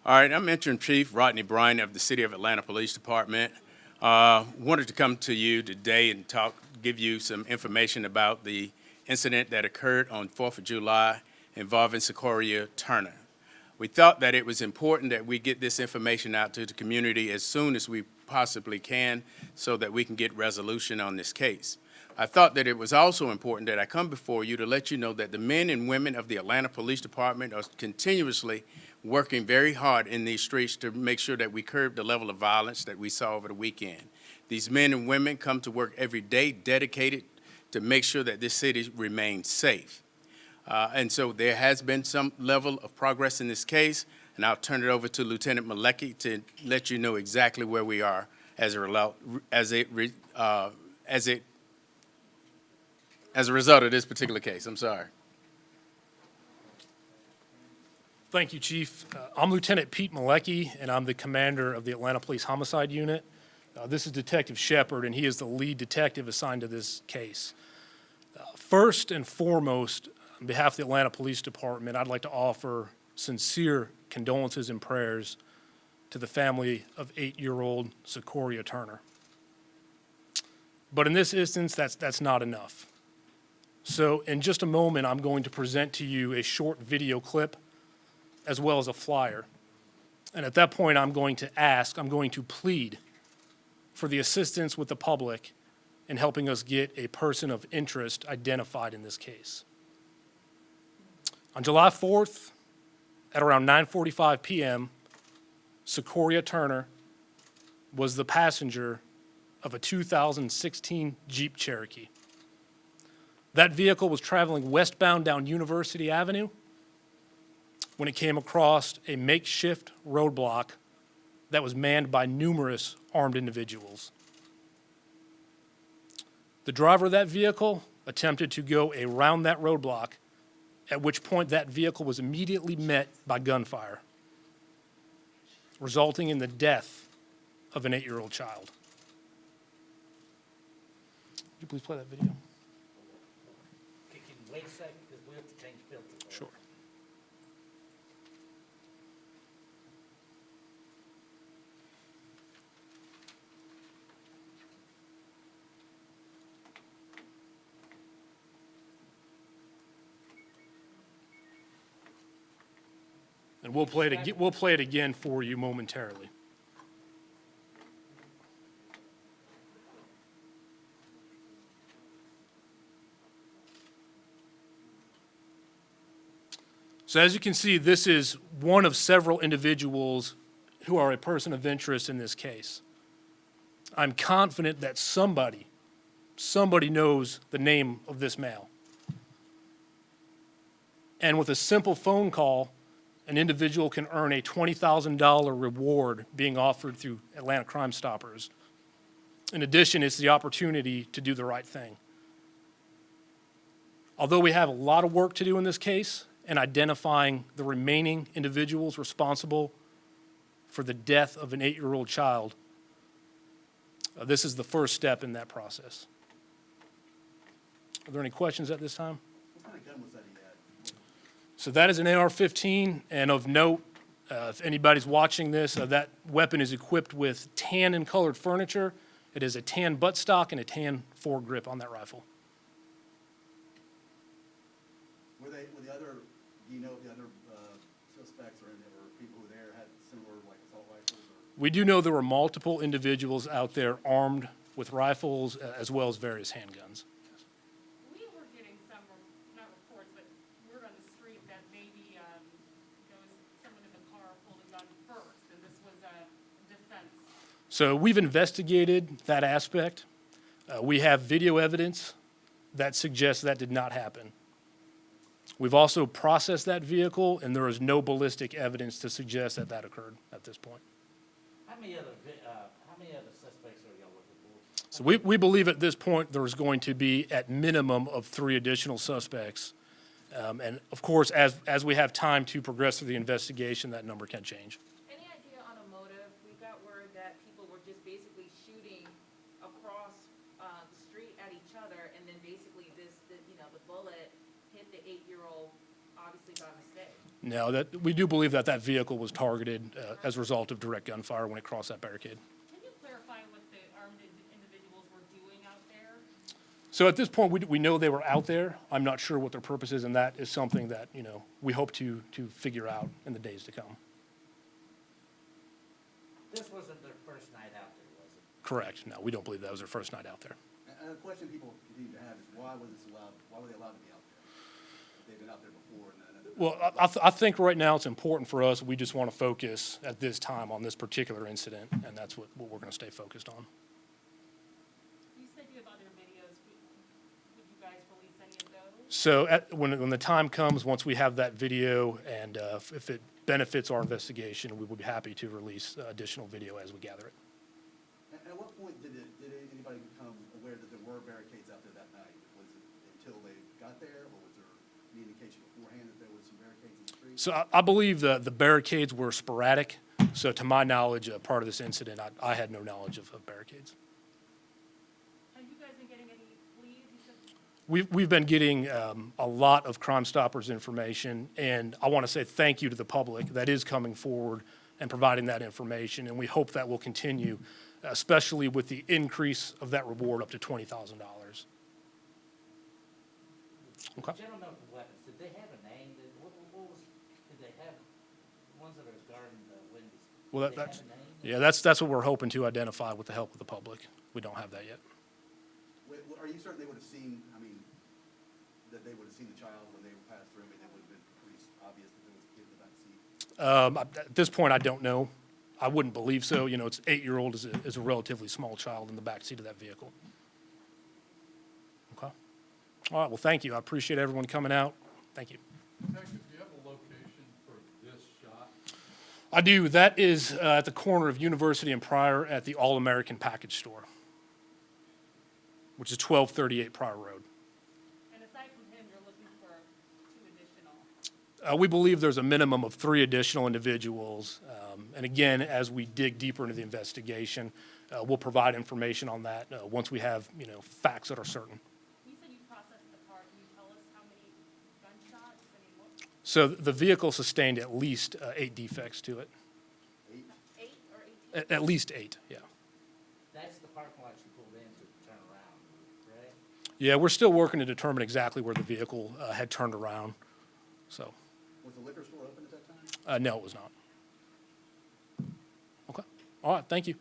All right, I'm Interim Chief Rodney Bryant of the City of Atlanta Police Department. Wanted to come to you today and give you some information about the incident that occurred on 4th of July involving Secoriea Turner. We thought that it was important that we get this information out to the community as soon as we possibly can so that we can get resolution on this case. I thought that it was also important that I come before you to let you know that the men and women of the Atlanta Police Department are continuously working very hard in these streets to make sure that we curb the level of violence that we saw over the weekend. These men and women come to work every day dedicated to make sure that this city remains safe. And so there has been some level of progress in this case, and I'll turn it over to Lieutenant Malecki to let you know exactly where we are as a result of this particular case. I'm sorry. Thank you, Chief. I'm Lieutenant Pete Malecki, and I'm the commander of the Atlanta Police Homicide Unit. This is Detective Shepard, and he is the lead detective assigned to this case. First and foremost, on behalf of the Atlanta Police Department, I'd like to offer sincere condolences and prayers to the family of 8-year-old Secoriea Turner. But in this instance, that's not enough. So in just a moment, I'm going to present to you a short video clip as well as a flyer. And at that point, I'm going to plead for the assistance with the public in helping us get a person of interest identified in this case. On July 4th, at around 9:45 p.m., Secoriea Turner was the passenger of a 2016 Jeep Cherokee. That vehicle was traveling westbound down University Avenue when it came across a makeshift roadblock that was manned by numerous armed individuals. The driver of that vehicle attempted to go around that roadblock, at which point that vehicle was immediately met by gunfire, resulting in the death of an 8-year-old child. Would you please play that video? Can you wait a second, because we have to change filters. Sure. And we'll play it again for you momentarily. So as you can see, this is one of several individuals who are a person of interest in this case. I'm confident that somebody knows the name of this male. And with a simple phone call, an individual can earn a $20,000 reward being offered through Atlanta Crime Stoppers. In addition, it's the opportunity to do the right thing. Although we have a lot of work to do in this case in identifying the remaining individuals responsible for the death of an 8-year-old child, this is the first step in that process. Are there any questions at this time? What kind of gun was that he had? So that is an AR-15, and of note, if anybody's watching this, that weapon is equipped with tan and colored furniture. It is a tan buttstock and a tan foregrip on that rifle. Were the other, do you know if the other suspects or people who were there had similar like assault rifles? We do know there were multiple individuals out there armed with rifles as well as various handguns. We were getting some, not reports, but word on the street that maybe there was someone in the car pulled a gun first, and this was a defense. So we've investigated that aspect. We have video evidence that suggests that did not happen. We've also processed that vehicle, and there is no ballistic evidence to suggest that that occurred at this point. How many other suspects are y'all looking for? So we believe at this point there's going to be at minimum of 3 additional suspects. And of course, as we have time to progress through the investigation, that number can change. Any idea on a motive? We got word that people were just basically shooting across the street at each other, and then basically the bullet hit the 8-year-old, obviously by mistake. No, that, we do believe that that vehicle was targeted as a result of direct gunfire when it crossed that barricade. Can you clarify what the armed individuals were doing out there? So at this point, we know they were out there. I'm not sure what their purpose is, and that is something that, you know, we hope to figure out in the days to come. This wasn't their first night out there, was it? Correct. No, we don't believe that was their first night out there. And a question people continue to have is why was this allowed, why were they allowed to be out there? If they've been out there before and then. Well, I think right now it's important for us. We just want to focus at this time on this particular incident, and that's what we're going to stay focused on. You said you have other videos. Would you guys release any of those? So when the time comes, once we have that video, and if it benefits our investigation, we would be happy to release additional video as we gather it. And at what point did anybody become aware that there were barricades out there that night? Was it until they got there, or was there any indication beforehand that there was some barricades in the street? So I believe the barricades were sporadic. So to my knowledge, part of this incident, I had no knowledge of barricades. Have you guys been getting any leads? You said We've been getting a lot of Crime Stoppers information, and I want to say thank you to the public that is coming forward and providing that information, and we hope that will continue, especially with the increase of that reward up to $20,000. Okay. Gentlemen with weapons, did they have a name? Did they have, the ones that are guarding the windows? Well, did they that's, have a name? yeah, that's what we're hoping to identify with the help of the public. We don't have that yet. Wait, are you certain they would have seen, I mean, that they would have seen the child when they passed through? I mean, that would have been pretty obvious that there was a kid in the back seat. At this point, I don't know. I wouldn't believe so. You know, it's 8-year-old is a relatively small child in the back seat of that vehicle. Okay. All right, well, thank you. I appreciate everyone coming out. Thank you. Detective, do you have a location for this shot? I do. That is at the corner of University and Pryor at the All-American Package Store, which is 1238 Pryor Road. And aside from him, you're looking for 2 additional. We believe there's a minimum of 3 additional individuals. And again, as we dig deeper into the investigation, we'll provide information on that once we have, you know, facts that are certain. You said you processed the car. Can you tell us how many gunshots? I mean, what, So the vehicle sustained at least 8 defects to it. 8 or 18? At least 8, yeah. That's the parking lot you pulled in to turn around, right? Yeah, we're still working to determine exactly where the vehicle had turned around. So, Was the liquor store open at that time? no, it was not. Okay. All right, thank you.